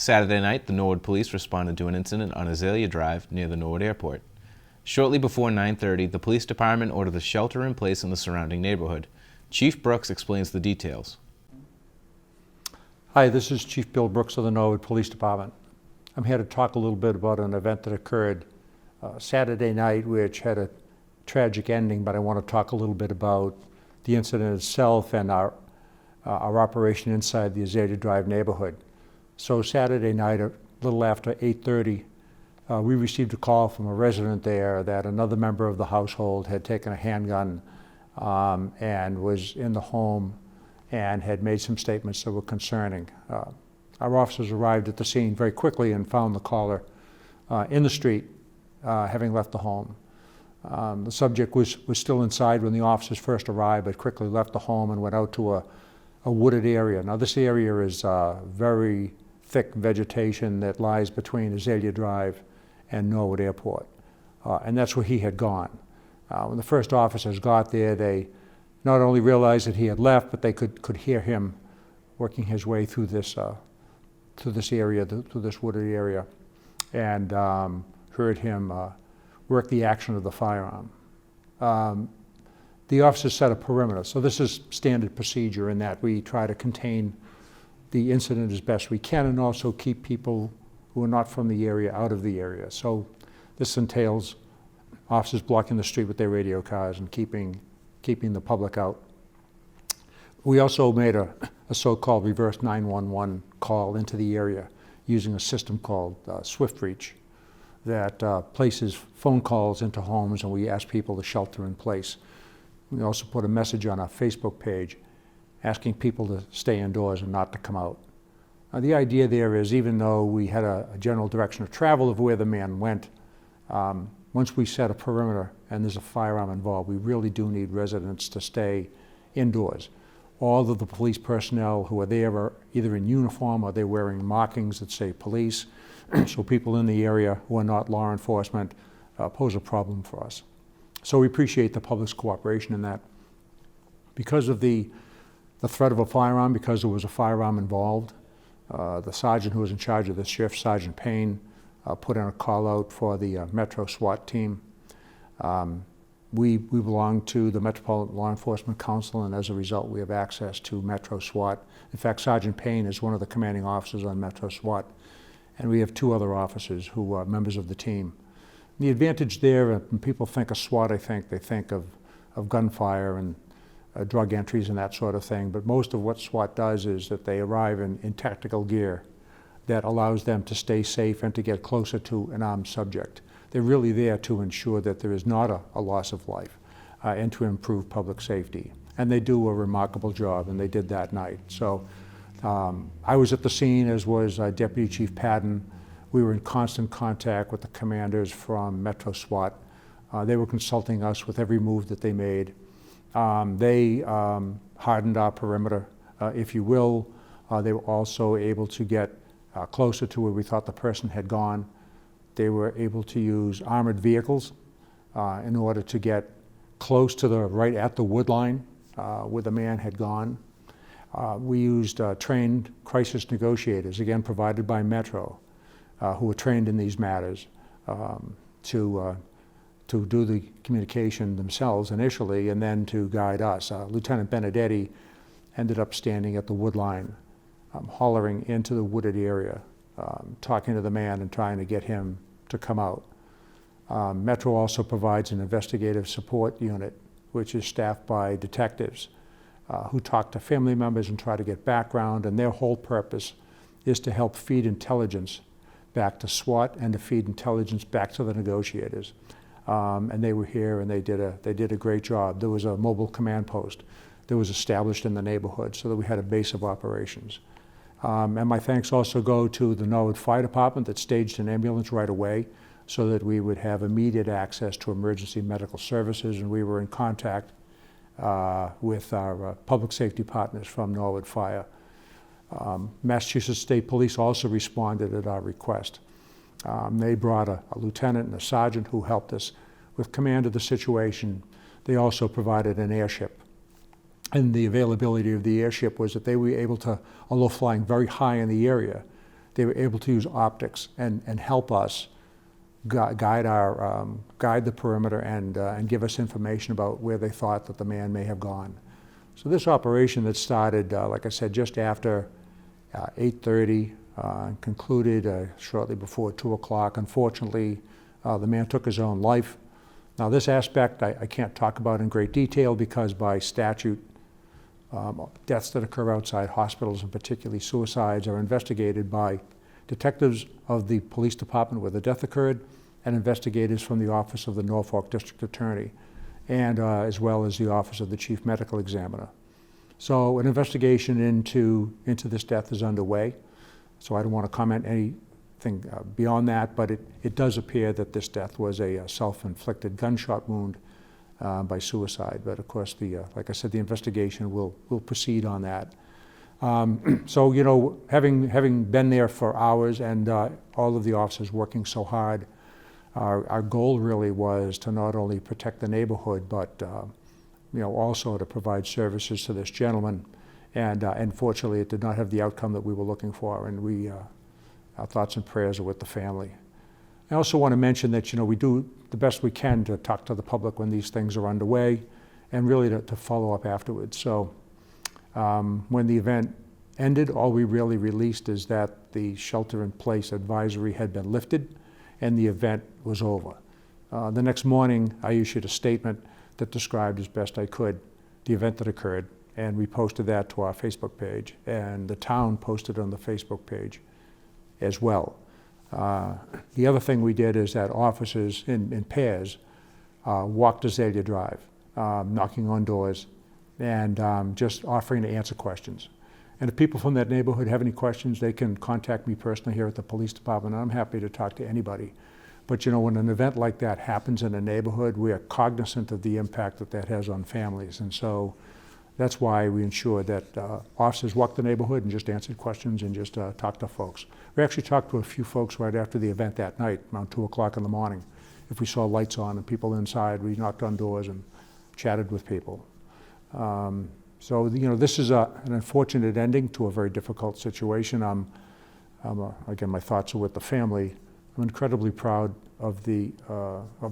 Saturday night, the Norwood Police responded to an incident on Azalea Drive near the Norwood Airport. Shortly before 9:30, the police department ordered a shelter in place in the surrounding neighborhood. Chief Brooks explains the details. Hi, this is Chief Bill Brooks of the Norwood Police Department. I'm here to talk a little bit about an event that occurred Saturday night, which had a tragic ending, but I want to talk a little bit about the incident itself and our operation inside the Azalea Drive neighborhood. So Saturday night, a little after 8:30, we received a call from a resident there that another member of the household had taken a handgun and was in the home and had made some statements that were concerning. Our officers arrived at the scene very quickly and found the caller in the street, having left the home. The subject was still inside when the officers first arrived, but quickly left the home and went out to a wooded area. Now, this area is very thick vegetation that lies between Azalea Drive and Norwood Airport, and that's where he had gone. When the first officers got there, they not only realized that he had left, but they could hear him working his way through this area, through this wooded area, and heard him work the action of the firearm. The officers set a perimeter, so this is standard procedure in that we try to contain the incident as best we can and also keep people who are not from the area out of the area. So this entails officers blocking the street with their radio cars and keeping the public out. We also made a so-called reverse 911 call into the area using a system called SwiftReach that places phone calls into homes, and we ask people to shelter in place. We also put a message on our Facebook page asking people to stay indoors and not to come out. The idea there is, even though we had a general direction of travel of where the man went, once we set a perimeter and there's a firearm involved, we really do need residents to stay indoors. All of the police personnel who are there are either in uniform or they're wearing markings that say police, so people in the area who are not law enforcement pose a problem for us. So we appreciate the public's cooperation in that. Because of the threat of a firearm, because there was a firearm involved, the sergeant who was in charge of the shift, Sergeant Payne, put in a call out for the Metro SWAT team. We belong to the Metropolitan Law Enforcement Council, and as a result we have access to Metro SWAT. In fact, Sergeant Payne is one of the commanding officers on Metro SWAT, and we have two other officers who are members of the team. The advantage there, when people think of SWAT, they think of gunfire and drug entries and that sort of thing, but most of what SWAT does is that they arrive in tactical gear that allows them to stay safe and to get closer to an armed subject. They're really there to ensure that there is not a loss of life and to improve public safety. And they do a remarkable job, and they did that night. So I was at the scene, as was Deputy Chief Padden. We were in constant contact with the commanders from Metro SWAT. They were consulting us with every move that they made. They hardened our perimeter, if you will. They were also able to get closer to where we thought the person had gone. They were able to use armored vehicles in order to get close to right at the wood line where the man had gone. We used trained crisis negotiators, again provided by Metro, who were trained in these matters to do the communication themselves initially and then to guide us. Lieutenant Benedetti ended up standing at the wood line, hollering into the wooded area, talking to the man and trying to get him to come out. Metro also provides an investigative support unit, which is staffed by detectives who talk to family members and try to get background, and their whole purpose is to help feed intelligence back to SWAT and to feed intelligence back to the negotiators. And they were here and they did a great job. There was a mobile command post that was established in the neighborhood so that we had a base of operations. And my thanks also go to the Norwood Fire Department that staged an ambulance right away so that we would have immediate access to emergency medical services, and we were in contact with our public safety partners from Norwood Fire. Massachusetts State Police also responded at our request. They brought a lieutenant and a sergeant who helped us with command of the situation. They also provided an airship. And the availability of the airship was that they were able to, although flying very high in the area, they were able to use optics and help us guide the perimeter and give us information about where they thought that the man may have gone. So this operation that started, like I said, just after 8:30, concluded shortly before 2 o'clock. Unfortunately, the man took his own life. Now this aspect I can't talk about in great detail because by statute, deaths that occur outside hospitals, and particularly suicides, are investigated by detectives of the police department where the death occurred and investigators from the Office of the Norfolk District Attorney, and as well as the Office of the Chief Medical Examiner. So an investigation into this death is underway. So I don't want to comment anything beyond that, but it does appear that this death was a self-inflicted gunshot wound by suicide. But of course, like I said, the investigation will proceed on that. So, you know, having been there for hours and all of the officers working so hard, our goal really was to not only protect the neighborhood, but you know, also to provide services to this gentleman. And unfortunately, it did not have the outcome that we were looking for, and our thoughts and prayers are with the family. I also want to mention that, you know, we do the best we can to talk to the public when these things are underway, and really to follow up afterwards. So when the event ended, all we really released is that the shelter-in-place advisory had been lifted, and the event was over. The next morning, I issued a statement that described as best I could the event that occurred, and we posted that to our Facebook page, and the town posted on the Facebook page as well. The other thing we did is that officers in pairs walked Azalea Drive, knocking on doors and just offering to answer questions. And if people from that neighborhood have any questions, they can contact me personally here at the police department. I'm happy to talk to anybody. But you know, when an event like that happens in a neighborhood, we are cognizant of the impact that that has on families. And so that's why we ensure that officers walk the neighborhood and just answered questions and just talk to folks. We actually talked to a few folks right after the event that night, around 2 o'clock in the morning. If we saw lights on and people inside, we knocked on doors and chatted with people. So you know, this is an unfortunate ending to a very difficult situation. Again, my thoughts are with the family. I'm incredibly proud of the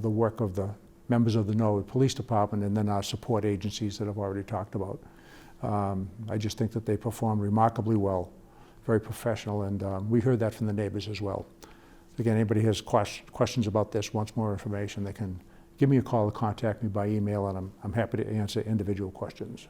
work of the members of the Norwood Police Department and then our support agencies that I've already talked about. I just think that they performed remarkably well, very professional, and we heard that from the neighbors as well. Again, anybody has questions about this, wants more information, they can give me a call or contact me by email, and I'm happy to answer individual questions.